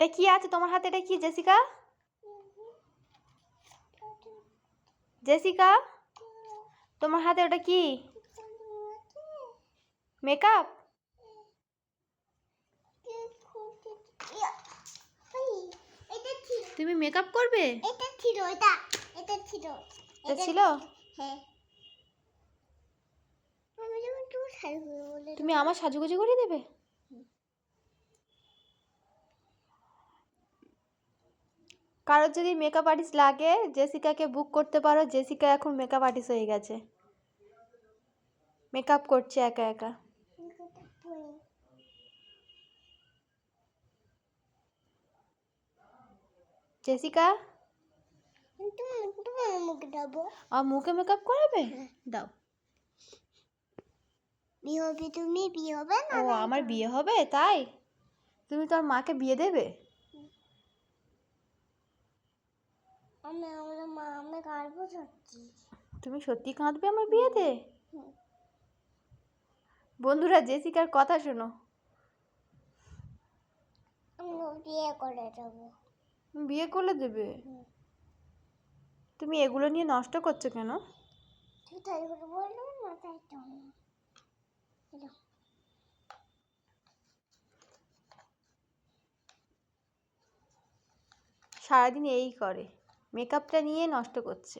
এটা কি আছে তোমার হাতে? এটা কি জেসিকা? জেসিকা তোমার হাতে ওটা কি? মেকআপ? তুমি মেকআপ করবে? এটা ছিল, এটা ছিল, এটা ছিল? হ্যাঁ। তুমি আমার সাজুগুজু করে দেবে? কারোর যদি মেকআপ আর্টিস্ট লাগে জেসিকাকে বুক করতে পারো। জেসিকা এখন মেকআপ আর্টিস্ট হয়ে গেছে, মেকআপ করছে একা একা। জেসিকা আর মুখে মেকআপ করাবে? দাও। বিয়ে হবে? তুমি বিয়ে হবে না? ও আমার বিয়ে হবে তাই? তুমি তোর মাকে বিয়ে দেবে? আমি কাঁদবো সত্যি। তুমি সত্যি কাঁদবে আমার বিয়েতে? বন্ধুরা জেসিকার কথা শোনো। আমি বিয়ে করে দেবো। বিয়ে করে দেবে? তুমি এগুলো নিয়ে নষ্ট করছো কেন? সারাদিন এই করে, মেকআপটা নিয়ে নষ্ট করছে।